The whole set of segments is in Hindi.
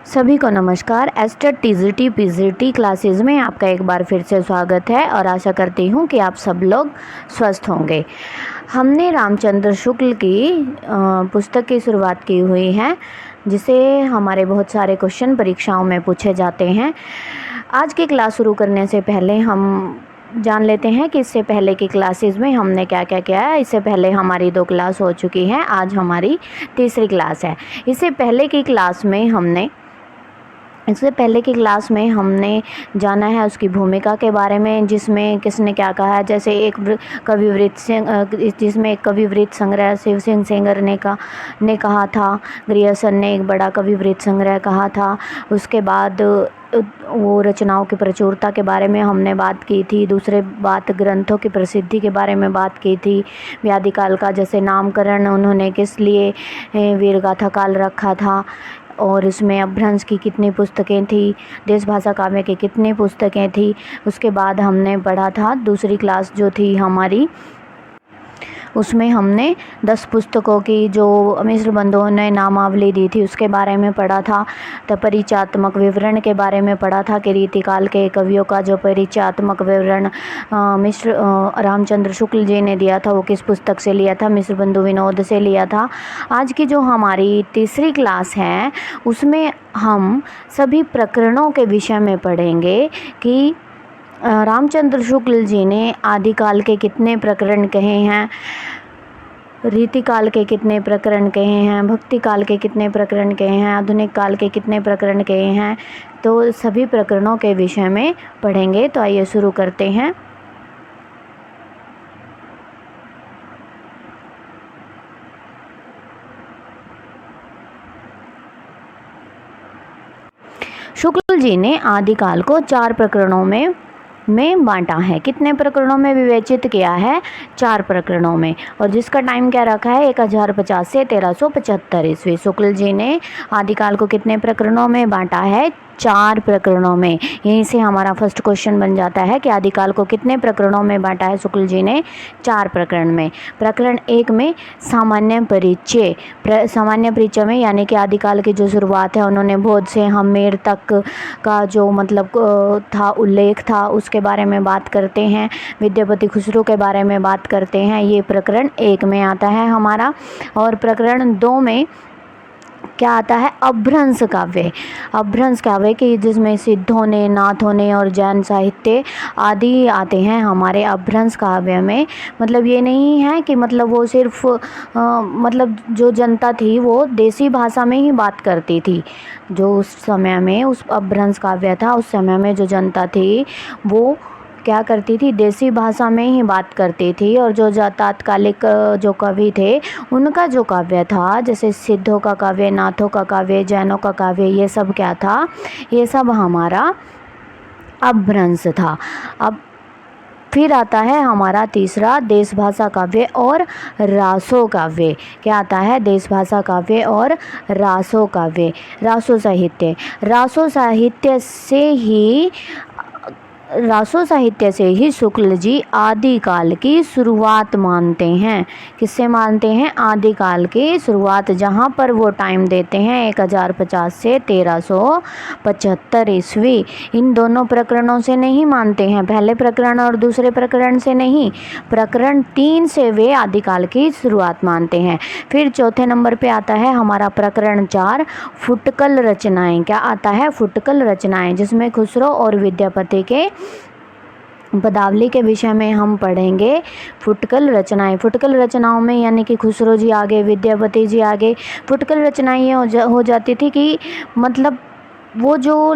सभी को नमस्कार। एस्टेट टीजीटी पीजीटी क्लासेस में आपका एक बार फिर से स्वागत है और आशा करती हूँ कि आप सब लोग स्वस्थ होंगे। हमने रामचंद्र शुक्ल की पुस्तक की शुरुआत की हुई है, जिसे हमारे बहुत सारे क्वेश्चन परीक्षाओं में पूछे जाते हैं। आज की क्लास शुरू करने से पहले हम जान लेते हैं कि इससे पहले की क्लासेस में हमने क्या क्या किया है। इससे पहले हमारी 2 क्लास हो चुकी हैं, आज हमारी तीसरी क्लास है। इससे पहले की क्लास में हमने जाना है उसकी भूमिका के बारे में, जिसमें किसने क्या कहा है। जैसे एक जिसमें एक कविवृत्त संग्रह शिव सिंह सेंगर ने कहा था, ग्रियर्सन ने एक बड़ा कविवृत्त संग्रह कहा था। उसके बाद वो रचनाओं की प्रचुरता के बारे में हमने बात की थी। दूसरे बात ग्रंथों की प्रसिद्धि के बारे में बात की थी। व्याधिकाल का जैसे नामकरण उन्होंने किस लिए वीरगाथा काल रखा था, और इसमें अपभ्रंश की कितनी पुस्तकें थी, देश भाषा काव्य की कितनी पुस्तकें थी। उसके बाद हमने पढ़ा था दूसरी क्लास जो थी हमारी, उसमें हमने 10 पुस्तकों की जो मिश्र बंधुओं ने नामावली दी थी उसके बारे में पढ़ा था। तो परिचयात्मक विवरण के बारे में पढ़ा था कि रीतिकाल के कवियों का जो परिचयात्मक विवरण रामचंद्र शुक्ल जी ने दिया था वो किस पुस्तक से लिया था, मिश्र बंधु विनोद से लिया था। आज की जो हमारी तीसरी क्लास है उसमें हम सभी प्रकरणों के विषय में पढ़ेंगे कि रामचंद्र शुक्ल जी ने आदिकाल के कितने प्रकरण कहे हैं, रीतिकाल के कितने प्रकरण कहे हैं, भक्ति काल के कितने प्रकरण कहे हैं, आधुनिक काल के कितने प्रकरण कहे हैं। तो सभी प्रकरणों के विषय में पढ़ेंगे। तो आइए शुरू करते हैं। शुक्ल जी ने आदिकाल को 4 प्रकरणों में बांटा है। कितने प्रकरणों में विवेचित किया है? 4 प्रकरणों में। और जिसका टाइम क्या रखा है? 1050 से 1375 ईस्वी। शुक्ल जी ने आदिकाल को कितने प्रकरणों में बांटा है? 4 प्रकरणों में। यहीं से हमारा फर्स्ट क्वेश्चन बन जाता है कि आदिकाल को कितने प्रकरणों में बांटा है शुक्ल जी ने? 4 प्रकरण में। प्रकरण 1 में सामान्य परिचय में, यानी कि आदिकाल की जो शुरुआत है उन्होंने बोध से हम्मेर तक का जो था उल्लेख था उसके बारे में बात करते हैं। विद्यापति खुसरो के बारे में बात करते हैं। ये प्रकरण 1 में आता है हमारा। और प्रकरण 2 में क्या आता है? अपभ्रंश काव्य की, जिसमें सिद्धों ने, नाथों ने और जैन साहित्य आदि आते हैं हमारे अपभ्रंश काव्य में। मतलब ये नहीं है कि वो सिर्फ जो जनता थी वो देसी भाषा में ही बात करती थी। जो उस समय में उस अपभ्रंश काव्य था, उस समय में जो जनता थी वो क्या करती थी? देसी भाषा में ही बात करती थी। और जो तात्कालिक जो कवि थे उनका जो काव्य था, जैसे सिद्धों का काव्य, नाथों का काव्य, जैनों का काव्य, ये सब क्या था? ये सब हमारा अपभ्रंश था। अब फिर आता है हमारा तीसरा देश भाषा काव्य और रासो काव्य। क्या आता है? देश भाषा काव्य और रासो काव्य, रासो साहित्य से ही शुक्ल जी आदिकाल की शुरुआत मानते हैं। किससे मानते हैं? आदिकाल की शुरुआत, जहाँ पर वो टाइम देते हैं 1050 से 1375 ईस्वी। इन दोनों प्रकरणों से नहीं मानते हैं, पहले प्रकरण और दूसरे प्रकरण से नहीं, प्रकरण 3 से वे आदिकाल की शुरुआत मानते हैं। फिर चौथे नंबर पे आता है हमारा प्रकरण 4, फुटकल रचनाएं। क्या आता है? फुटकल रचनाएं, जिसमें खुसरो और विद्यापति के पदावली के विषय में हम पढ़ेंगे। फुटकल रचनाओं में, यानी कि खुसरो जी आगे, विद्यापति जी आगे। फुटकल रचनाएं ये हो जाती थी कि वो जो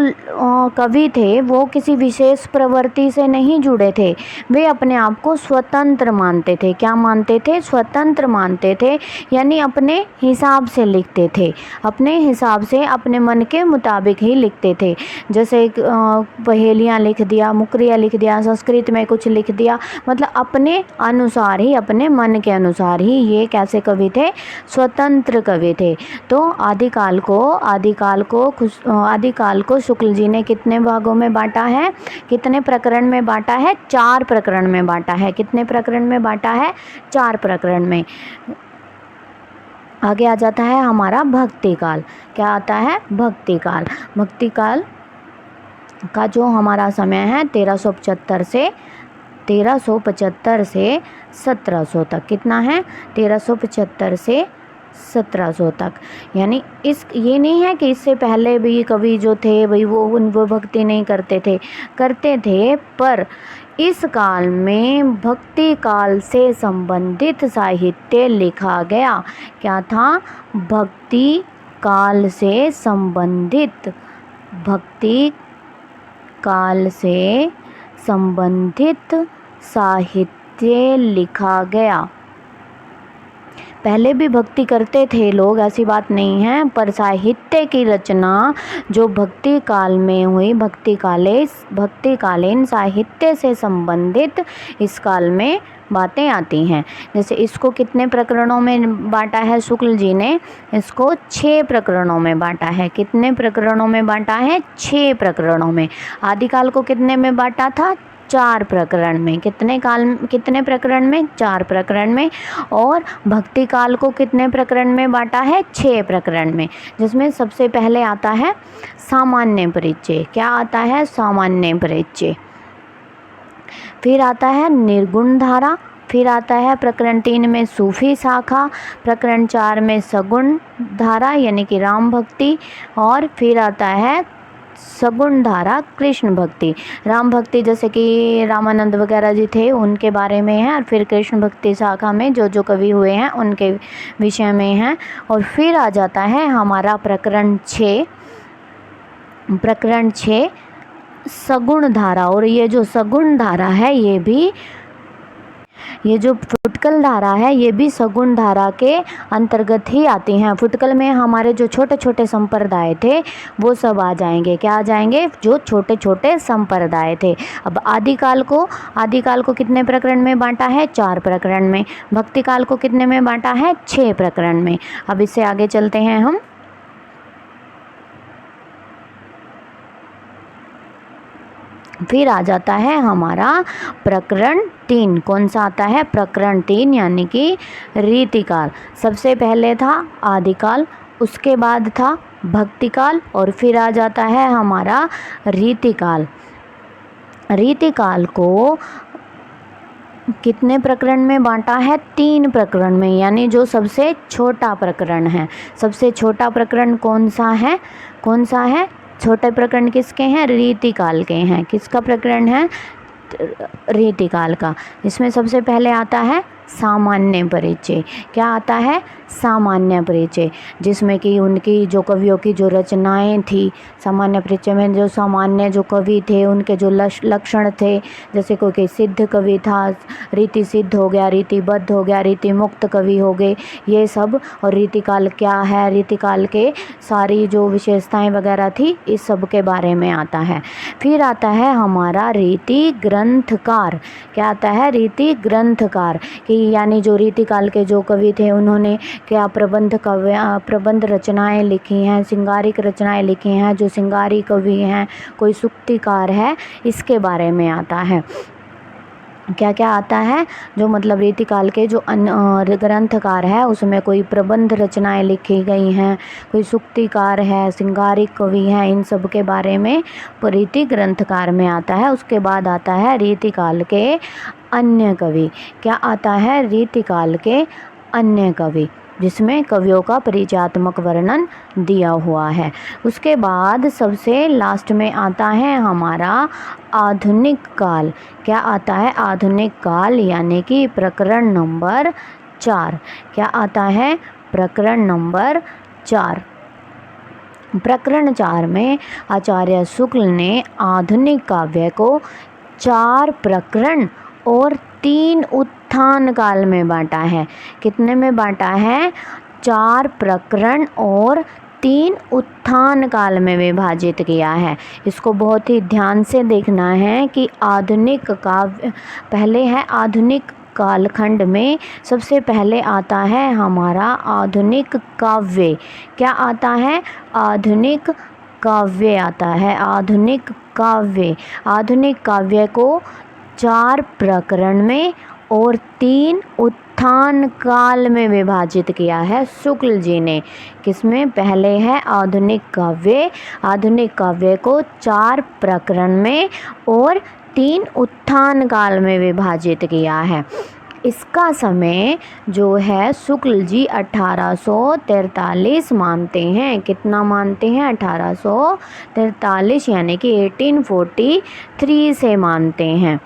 कवि थे वो किसी विशेष प्रवृत्ति से नहीं जुड़े थे, वे अपने आप को स्वतंत्र मानते थे। क्या मानते थे? स्वतंत्र मानते थे, यानी अपने हिसाब से लिखते थे, अपने हिसाब से, अपने मन के मुताबिक ही लिखते थे। जैसे पहेलियाँ लिख दिया, मुकरिया लिख दिया, संस्कृत में कुछ लिख दिया, अपने अनुसार ही, अपने मन के अनुसार ही ये कैसे कवि थे? स्वतंत्र कवि थे। तो आदिकाल को शुक्ल जी ने कितने भागों में बांटा है? कितने प्रकरण में बांटा है? 4 प्रकरण में बांटा है। कितने प्रकरण में बांटा है? 4 प्रकरण में। आगे आ जाता है हमारा भक्ति काल। क्या आता है? भक्ति काल। भक्ति काल का जो हमारा समय है 1375 से 1700 तक। कितना है? 1375 से 1700 तक। यानी ये नहीं है कि इससे पहले भी कवि जो थे भाई वो भक्ति नहीं करते थे, पर इस काल में भक्ति काल से संबंधित साहित्य लिखा गया। क्या था? भक्ति काल से संबंधित साहित्य लिखा गया। पहले भी भक्ति करते थे लोग, ऐसी बात नहीं है, पर साहित्य की रचना जो भक्ति काल में हुई, भक्तिकालीन साहित्य से संबंधित इस काल में बातें आती हैं। जैसे इसको कितने प्रकरणों में बांटा है? शुक्ल जी ने इसको 6 प्रकरणों में बांटा है। कितने प्रकरणों में बांटा है? 6 प्रकरणों में। आदिकाल को कितने में बांटा था? 4 प्रकरण में। कितने प्रकरण में? 4 प्रकरण में। और भक्ति काल को कितने प्रकरण में बांटा है? 6 प्रकरण में, जिसमें सबसे पहले आता है सामान्य परिचय। क्या आता है? सामान्य परिचय। फिर आता है निर्गुण धारा। फिर आता है प्रकरण 3 में सूफी शाखा, प्रकरण 4 में सगुण धारा यानी कि राम भक्ति, और फिर आता है सगुण धारा कृष्ण भक्ति। राम भक्ति जैसे कि रामानंद वगैरह जी थे उनके बारे में है, और फिर कृष्ण भक्ति शाखा में जो कवि हुए हैं उनके विषय में है। और फिर आ जाता है हमारा प्रकरण 6 सगुण धारा। और ये जो सगुण धारा है ये जो फुटकल धारा है ये भी सगुण धारा के अंतर्गत ही आती हैं। फुटकल में हमारे जो छोटे छोटे संप्रदाय थे वो सब आ जाएंगे। क्या आ जाएंगे? जो छोटे छोटे संप्रदाय थे। अब आदिकाल को कितने प्रकरण में बांटा है? 4 प्रकरण में। भक्ति काल को कितने में बांटा है? 6 प्रकरण में। अब इससे आगे चलते हैं हम। फिर आ जाता है हमारा प्रकरण 3। कौन सा आता है? प्रकरण 3 यानी कि रीतिकाल। सबसे पहले था आदिकाल, उसके बाद था भक्तिकाल, और फिर आ जाता है हमारा रीतिकाल। रीतिकाल को कितने प्रकरण में बांटा है? 3 प्रकरण में, यानी जो सबसे छोटा प्रकरण है। सबसे छोटा प्रकरण कौन सा है? छोटे प्रकरण किसके हैं? रीतिकाल के हैं। किसका प्रकरण है? रीतिकाल का। इसमें सबसे पहले आता है सामान्य परिचय। क्या आता है? सामान्य परिचय, जिसमें कि उनकी जो कवियों की जो रचनाएं थी, सामान्य परिचय में जो सामान्य जो कवि थे उनके जो लक्षण थे, जैसे कोई सिद्ध कवि था, रीति सिद्ध हो गया, रीतिबद्ध हो गया, रीति मुक्त कवि हो गए, ये सब। और रीतिकाल क्या है, रीतिकाल के सारी जो विशेषताएं वगैरह थी, इस सब के बारे में आता है। फिर आता है हमारा रीति ग्रंथकार। क्या आता है? रीति ग्रंथकार, कि यानी जो रीतिकाल के जो कवि थे उन्होंने क्या प्रबंध रचनाएं लिखी हैं, सिंगारिक रचनाएं लिखी हैं। जो सिंगारी कवि हैं, कोई सूक्तिकार है, इसके बारे में आता है। क्या क्या आता है? जो मतलब रीतिकाल के जो ग्रंथकार है उसमें कोई प्रबंध रचनाएं लिखी गई हैं, कोई सूक्तिकार है, सिंगारिक कवि हैं, इन सब के बारे में रीति ग्रंथकार में आता है। उसके बाद आता है रीतिकाल के अन्य कवि। क्या आता है? रीतिकाल के अन्य कवि, जिसमें कवियों का परिचयात्मक वर्णन दिया हुआ है। उसके बाद सबसे लास्ट में आता है हमारा आधुनिक काल। क्या आता है? आधुनिक काल यानी कि प्रकरण नंबर 4। क्या आता है? प्रकरण नंबर 4। प्रकरण 4 में आचार्य शुक्ल ने आधुनिक काव्य को 4 प्रकरण और 3 उत्थान काल में बांटा है। कितने में बांटा है? 4 प्रकरण और 3 उत्थान काल में विभाजित किया है। इसको बहुत ही ध्यान से देखना है कि आधुनिक काव्य पहले है। आधुनिक कालखंड में सबसे पहले आता है हमारा आधुनिक काव्य। क्या आता है? आधुनिक काव्य आता है। आधुनिक काव्य को 4 प्रकरण में और 3 उत्थान काल में विभाजित किया है शुक्ल जी ने। किसमें? पहले है आधुनिक काव्य। आधुनिक काव्य को 4 प्रकरण में और 3 उत्थान काल में विभाजित किया है। इसका समय जो है शुक्ल जी 1843 मानते हैं। कितना मानते हैं? 1843 यानी कि 1843 से मानते हैं।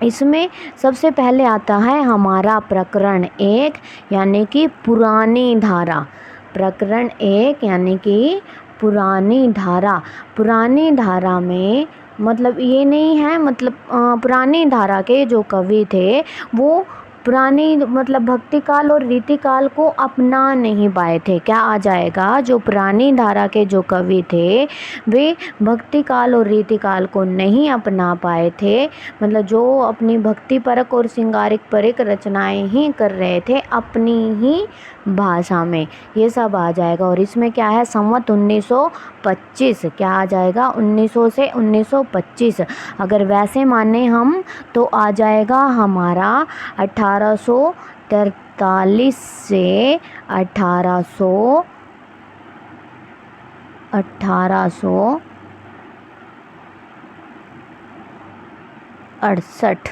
इसमें सबसे पहले आता है हमारा प्रकरण 1 यानी कि पुरानी धारा। प्रकरण 1 यानी कि पुरानी धारा। पुरानी धारा में मतलब ये नहीं है, मतलब पुरानी धारा के जो कवि थे वो पुरानी मतलब भक्ति काल और रीति काल को अपना नहीं पाए थे। क्या आ जाएगा? जो पुरानी धारा के जो कवि थे वे भक्ति काल और रीति काल को नहीं अपना पाए थे, मतलब जो अपनी भक्ति परक और श्रृंगारिक परक रचनाएं ही कर रहे थे अपनी ही भाषा में, ये सब आ जाएगा। और इसमें क्या है? संवत 1925। क्या आ जाएगा? 1900 से 1925। अगर वैसे माने हम तो आ जाएगा हमारा 1843 से 1868।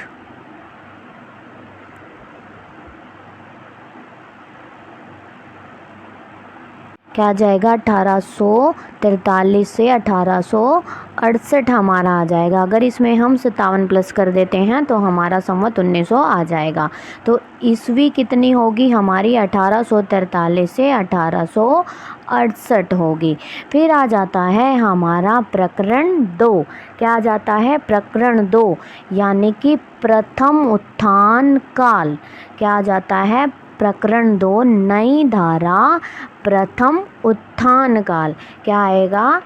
क्या आ जाएगा? 1843 से 1868 हमारा आ जाएगा। अगर इसमें हम 57 प्लस कर देते हैं तो हमारा संवत 1900 आ जाएगा। तो ईस्वी कितनी होगी हमारी? 1843 से 1868 होगी। फिर आ जाता है हमारा प्रकरण 2। क्या आ जाता है? प्रकरण 2 यानी कि प्रथम उत्थान काल। क्या आ जाता है? प्रकरण 2 नई धारा प्रथम उत्थान काल। क्या आएगा?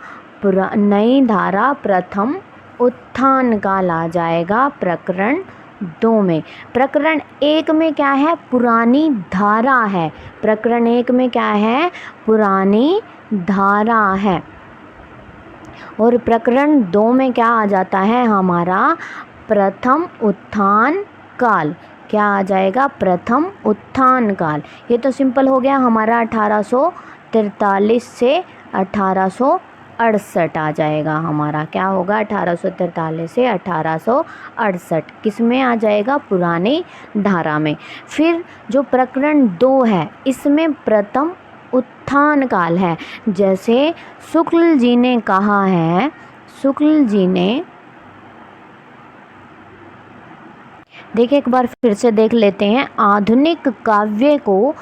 नई धारा प्रथम उत्थान काल आ जाएगा प्रकरण 2 में। प्रकरण 1 में क्या है? पुरानी धारा है। प्रकरण 1 में क्या है? पुरानी धारा है। और प्रकरण 2 में क्या आ जाता है हमारा? प्रथम उत्थान काल। क्या आ जाएगा? प्रथम उत्थान काल। ये तो सिंपल हो गया हमारा। 1843 से 1868 आ जाएगा हमारा। क्या होगा? 1843 से 1868 किस में आ जाएगा? पुरानी धारा में। फिर जो प्रकरण 2 है इसमें प्रथम उत्थान काल है। जैसे शुक्ल जी ने कहा है, शुक्ल जी ने, देखिए एक बार फिर से देख लेते हैं। आधुनिक काव्य को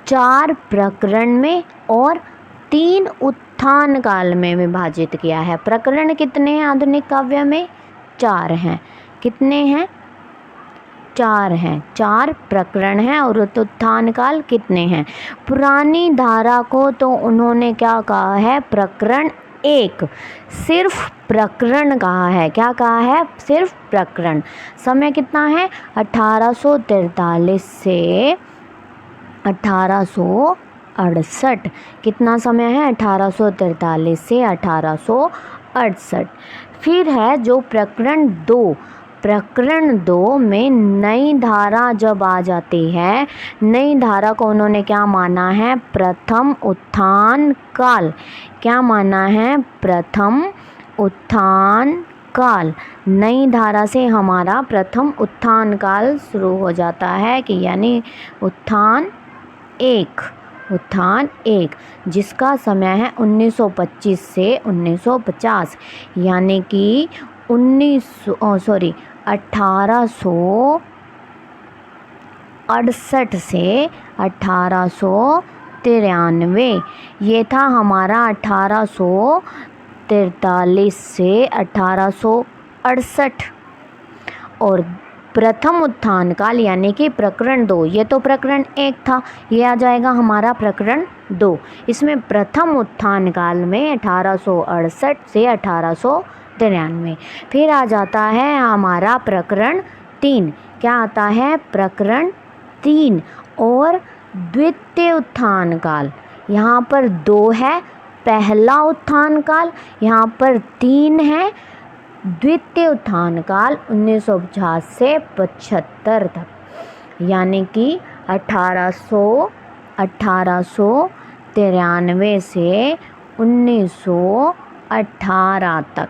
4 प्रकरण में और 3 उत्थान काल में विभाजित किया है। प्रकरण कितने हैं आधुनिक काव्य में? 4 हैं। कितने हैं? 4 हैं। 4 प्रकरण हैं। और उत्थान काल कितने हैं? पुरानी धारा को तो उन्होंने क्या कहा है? प्रकरण 1, सिर्फ प्रकरण कहा है। क्या कहा है? सिर्फ प्रकरण। समय कितना है? 1843 से 1868। कितना समय है? 1843 से 1868। फिर है जो प्रकरण 2। प्रकरण 2 में नई धारा जब आ जाती है, नई धारा को उन्होंने क्या माना है? प्रथम उत्थान काल। क्या माना है? प्रथम उत्थान काल। नई धारा से हमारा प्रथम उत्थान काल शुरू हो जाता है कि यानी उत्थान 1। उत्थान 1 जिसका समय है 1925 से 1950 यानी कि 1868 से 1893। ये था हमारा 1843 से 1868। और प्रथम उत्थान काल यानी कि प्रकरण 2, ये तो प्रकरण 1 था, ये आ जाएगा हमारा प्रकरण 2। इसमें प्रथम उत्थान काल में 1868 से 1893। फिर आ जाता है हमारा प्रकरण 3। क्या आता है? प्रकरण 3 और द्वितीय उत्थान काल। यहाँ पर 2 है पहला उत्थान काल, यहाँ पर 3 है द्वितीय उत्थान काल 1950 से 75 तक, यानी कि 1893 से 1918 तक।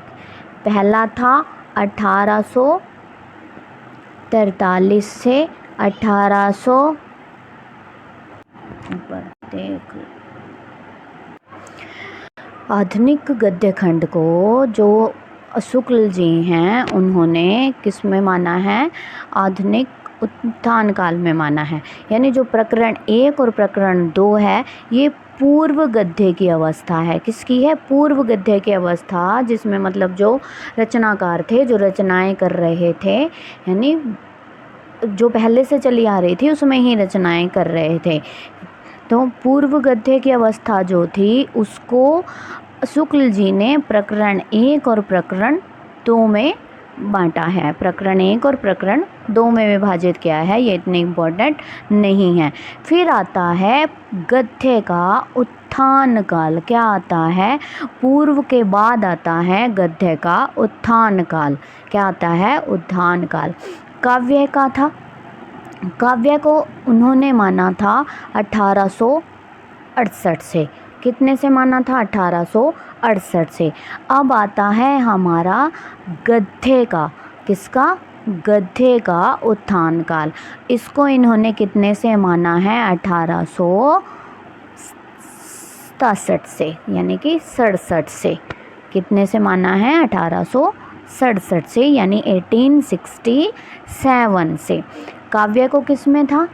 पहला था 1843 से 1800 आधुनिक गद्य खंड को जो शुक्ल जी हैं उन्होंने किस में माना है? आधुनिक उत्थान काल में माना है। यानी जो प्रकरण 1 और प्रकरण 2 है ये पूर्व गद्य की अवस्था है। किसकी है? पूर्व गद्य की अवस्था, जिसमें मतलब जो रचनाकार थे, जो रचनाएं कर रहे थे, यानी जो पहले से चली आ रही थी उसमें ही रचनाएं कर रहे थे। तो पूर्व गद्य की अवस्था जो थी उसको शुक्ल जी ने प्रकरण 1 और प्रकरण 2 में बांटा है। प्रकरण 1 और प्रकरण 2 में विभाजित किया है। ये इतने इम्पोर्टेंट नहीं है। फिर आता है गद्य का उत्थान काल। क्या आता है? पूर्व के बाद आता है गद्य का उत्थान काल। क्या आता है? उत्थान काल। काव्य का था, काव्य को उन्होंने माना था 1868 से। कितने से माना था? 1868 से। अब आता है हमारा गद्य का, किसका? गद्य का उत्थान काल। इसको इन्होंने कितने से माना है? 1867 से, यानी कि 67 से। कितने से माना है? 1867 से, यानी 1867 से। काव्य को किस में था?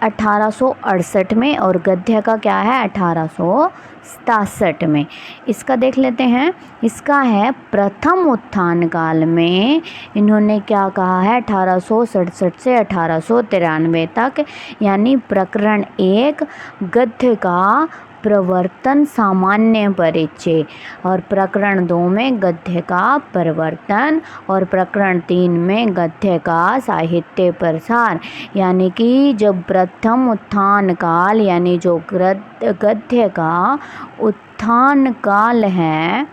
1868 में, और गद्य का क्या है? 1867 में। इसका देख लेते हैं। इसका है प्रथम उत्थान काल में इन्होंने क्या कहा है? 1867 से 1893 तक, यानी प्रकरण 1 गद्य का प्रवर्तन सामान्य परिचय, और प्रकरण 2 में गद्य का प्रवर्तन, और प्रकरण 3 में गद्य का साहित्य प्रसार। यानी कि जब प्रथम उत्थान काल, यानी जो गद्य का उत्थान काल है,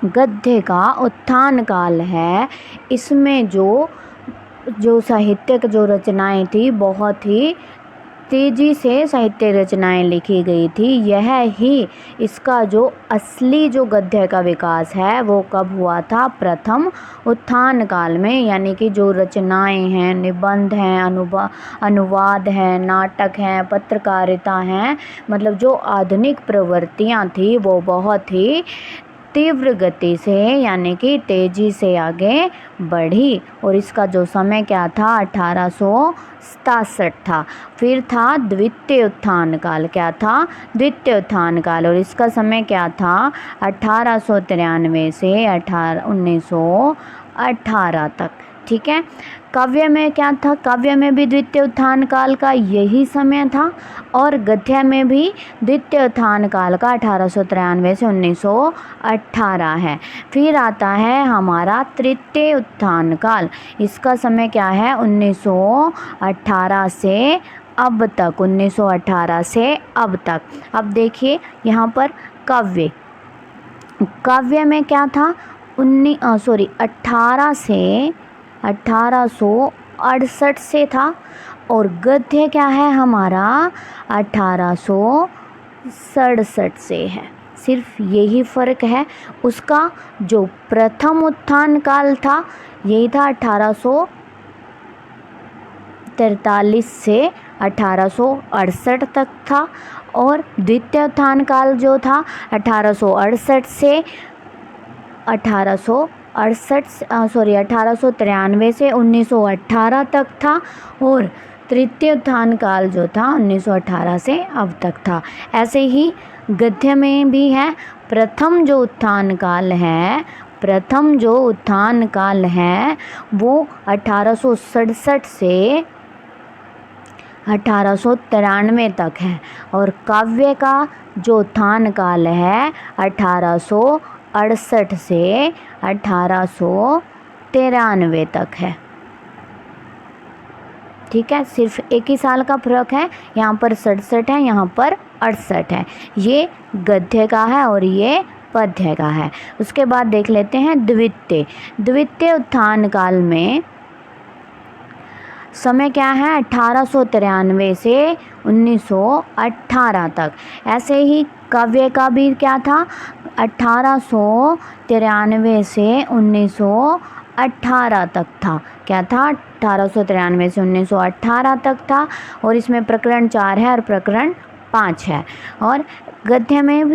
गद्य का उत्थान काल है, इसमें जो साहित्यक जो रचनाएं थी, बहुत ही तेज़ी से साहित्य रचनाएं लिखी गई थी। यह ही इसका जो असली जो गद्य का विकास है वो कब हुआ था? प्रथम उत्थान काल में। यानी कि जो रचनाएं हैं, निबंध हैं, अनुवाद हैं, नाटक हैं, पत्रकारिता हैं, मतलब जो आधुनिक प्रवृत्तियां थी वो बहुत ही तीव्र गति से, यानी कि तेज़ी से आगे बढ़ी। और इसका जो समय क्या था? 1867 था। फिर था द्वितीय उत्थान काल। क्या था? द्वितीय उत्थान काल, और इसका समय क्या था? 1893 से 1918 तक। ठीक है। काव्य में क्या था? काव्य में भी द्वितीय उत्थान काल का यही समय था, और गद्य में भी द्वितीय उत्थान काल का 1893 से 1918 है। फिर आता है हमारा तृतीय उत्थान काल। इसका समय क्या है? 1918 से अब तक। 1918 से अब तक। अब देखिए यहाँ पर काव्य में क्या था? 1868 से था, और गद्य क्या है हमारा? 1867 से है। सिर्फ यही फ़र्क है। उसका जो प्रथम उत्थान काल था यही था 1843 से 1868 तक था, और द्वितीय उत्थान काल जो था 1893 से 1918 तक था, और तृतीय उत्थान काल जो था 1918 से अब तक था। ऐसे ही गद्य में भी है। प्रथम जो उत्थान काल है वो 1867 से 1893 तक है, और काव्य का जो उत्थान काल है 1868 से 1893 तक है। ठीक है। सिर्फ एक ही साल का फर्क है। यहाँ पर 67 है, यहाँ पर 68 है। ये गद्य का है और ये पद्य का है। उसके बाद देख लेते हैं द्वितीय। द्वितीय उत्थान काल में समय क्या है 1893 से 1918 तक। ऐसे ही काव्य का भी क्या था 1893 से 1918 तक था। क्या था 1893 से 1918 तक था। और इसमें प्रकरण 4 है और प्रकरण 5 है। और गद्य में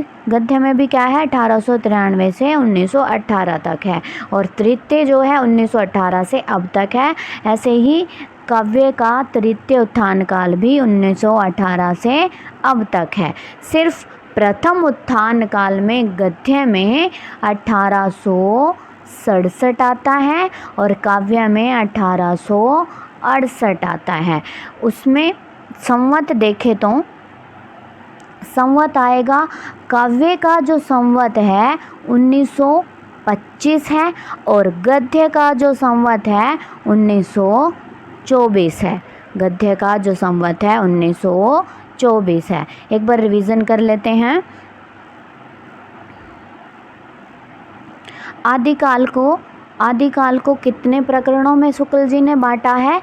भी क्या है 1893 से 1918 तक है। और तृतीय जो है 1918 से अब तक है। ऐसे ही काव्य का तृतीय उत्थान काल भी 1918 से अब तक है। सिर्फ प्रथम उत्थान काल में गद्य में 1867 आता है और काव्य में 1868 आता है। उसमें संवत देखें तो संवत आएगा, काव्य का जो संवत है 1925 है और गद्य का जो संवत है 1924 है। गद्य का जो संवत है 1924 है। एक बार रिवीजन कर लेते हैं। आदिकाल को कितने प्रकरणों में शुक्ल जी ने बांटा है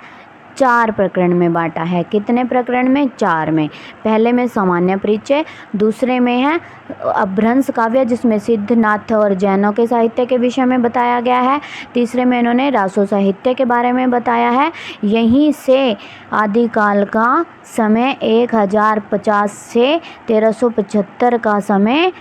4 प्रकरण में बांटा है। कितने प्रकरण में 4 में। पहले में सामान्य परिचय, दूसरे में है अपभ्रंश काव्य जिसमें सिद्धनाथ और जैनों के साहित्य के विषय में बताया गया है। तीसरे में इन्होंने रासो साहित्य के बारे में बताया है। यहीं से आदिकाल का समय 1050 से 1375 का समय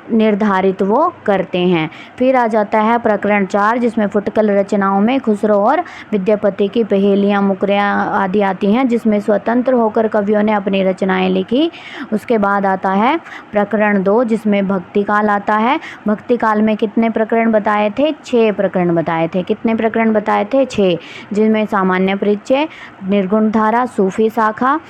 निर्धारित वो करते हैं। फिर आ जाता है प्रकरण 4 जिसमें फुटकल रचनाओं में खुसरो और विद्यापति की पहेलियाँ मुकरियाँ आदि आती हैं, जिसमें स्वतंत्र होकर कवियों ने अपनी रचनाएं लिखी। उसके बाद आता है प्रकरण 2 जिसमें भक्ति काल आता है। भक्ति काल में कितने प्रकरण बताए थे 6 प्रकरण बताए थे। कितने प्रकरण बताए थे 6, जिनमें सामान्य परिचय, निर्गुण धारा, सूफी शाखा,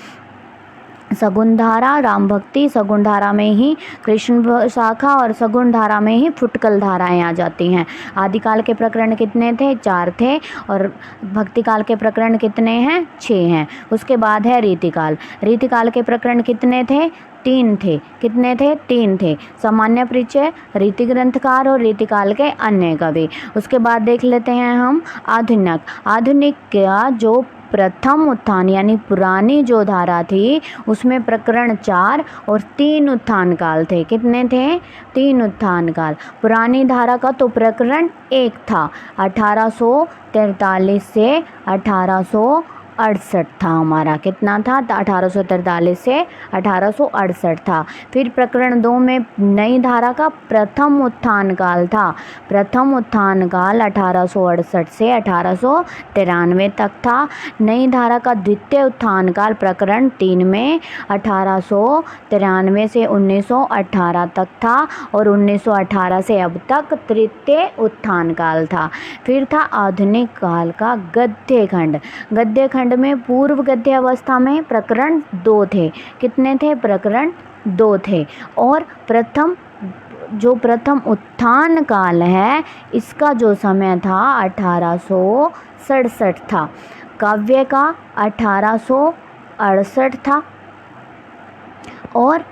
सगुण धारा, राम भक्ति, सगुण धारा में ही कृष्ण शाखा और सगुण धारा में ही फुटकल धाराएं आ जाती हैं। आदिकाल के प्रकरण कितने थे 4 थे और भक्ति काल के प्रकरण कितने हैं 6 हैं। उसके बाद है रीतिकाल। रीतिकाल के प्रकरण कितने थे 3 थे। कितने थे 3 थे। सामान्य परिचय, रीति ग्रंथकार और रीतिकाल के अन्य कवि। उसके बाद देख लेते हैं हम आधुनिक का जो प्रथम उत्थान यानी पुरानी जो धारा थी उसमें प्रकरण 4 और 3 उत्थान काल थे। कितने थे 3 उत्थान काल। पुरानी धारा का तो प्रकरण 1 था 1843 से 1868 था हमारा। कितना था 1843 से 1868 था। फिर प्रकरण 2 में नई धारा का प्रथम उत्थान काल था। प्रथम उत्थान काल 1868 से 1893 तक था। नई धारा का द्वितीय उत्थान काल प्रकरण 3 में 1893 से 1918 तक था और 1918 से अब तक तृतीय उत्थान काल था। फिर था आधुनिक काल का गद्य खंड। गद्य खंड में पूर्व गद्य अवस्था में प्रकरण 2 थे। कितने थे प्रकरण 2 थे। और प्रथम उत्थान काल है इसका जो समय था 1867 था। काव्य का 1868 था और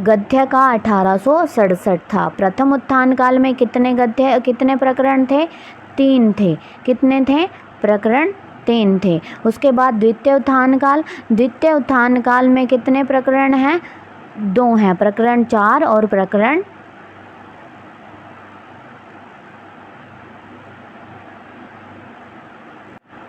गद्य का 1867 था। प्रथम उत्थान काल में कितने प्रकरण थे 3 थे। कितने थे प्रकरण 3 थे। उसके बाद द्वितीय उत्थान काल में कितने प्रकरण हैं 2 हैं। प्रकरण 4 और प्रकरण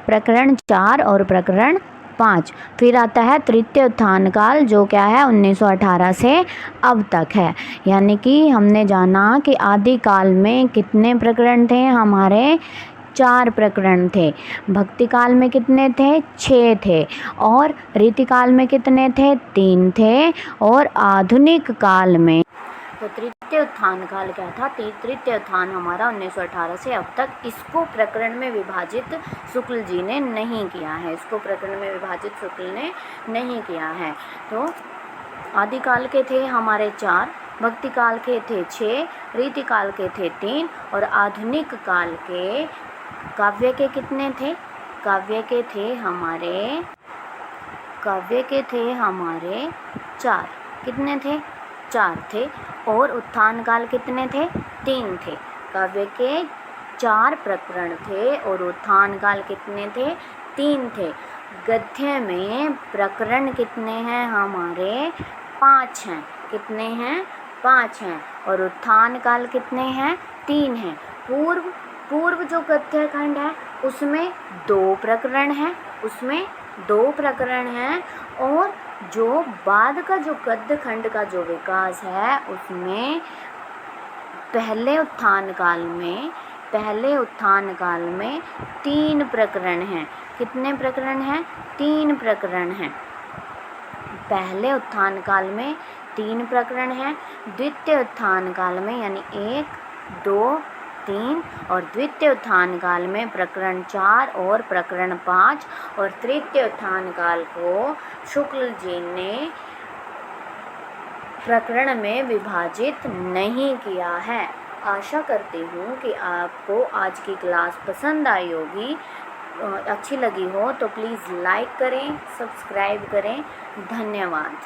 प्रकरण 4 और प्रकरण 5। फिर आता है तृतीय उत्थान काल जो क्या है 1918 से अब तक है। यानी कि हमने जाना कि आदि काल में कितने प्रकरण थे हमारे 4 प्रकरण थे। भक्ति काल में कितने थे 6 थे और रीतिकाल में कितने थे 3 थे और आधुनिक काल में तो तृतीय उत्थान काल क्या था तृतीय उत्थान हमारा 1918 से अब तक। इसको प्रकरण में विभाजित शुक्ल जी ने नहीं किया है। इसको प्रकरण में विभाजित शुक्ल ने नहीं किया है। तो आदिकाल के थे हमारे 4, भक्ति काल के थे 6, रीतिकाल के थे 3 और आधुनिक काल के काव्य के कितने थे काव्य के थे हमारे 4। कितने थे 4 थे। और उत्थान काल कितने थे? 3 थे। काव्य के 4 प्रकरण थे और उत्थान काल कितने थे? 3 थे। गद्य में प्रकरण कितने हैं हमारे? 5 हैं। कितने हैं? 5 हैं। और उत्थान काल कितने हैं? 3 हैं। पूर्व जो गद्य खंड है उसमें 2 प्रकरण हैं, और जो बाद का जो गद्य खंड का जो विकास है उसमें पहले उत्थान काल में 3 प्रकरण हैं। कितने प्रकरण हैं? 3 प्रकरण हैं। पहले उत्थान काल में 3 प्रकरण हैं। द्वितीय उत्थान काल में यानी 1, 2, 3 और द्वितीय उत्थान काल में प्रकरण 4 और प्रकरण 5 और तृतीय उत्थान काल को शुक्ल जी ने प्रकरण में विभाजित नहीं किया है। आशा करती हूँ कि आपको आज की क्लास पसंद आई होगी। अच्छी लगी हो तो प्लीज़ लाइक करें, सब्सक्राइब करें। धन्यवाद।